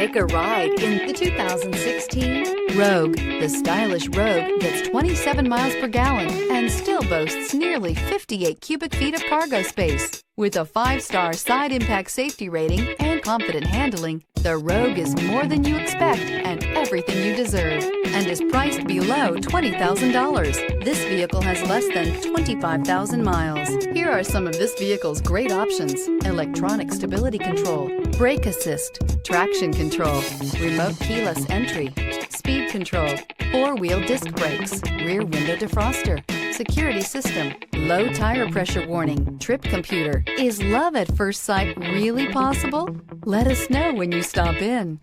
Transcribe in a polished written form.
Take a ride in the 2016 Rogue. The stylish Rogue gets 27 miles per gallon and still boasts nearly 58 cubic feet of cargo space. With a 5-star side impact safety rating and confident handling, the Rogue is more than you expect and everything you deserve, and is priced below $20,000. This vehicle has less than 25,000 miles. Here are some of this vehicle's great options: electronic stability control, brake assist, traction control, remote keyless entry, speed control, 4-wheel disc brakes, rear window defroster, security system, low tire pressure warning, trip computer. Is love at first sight really possible? Let us know when you stop in.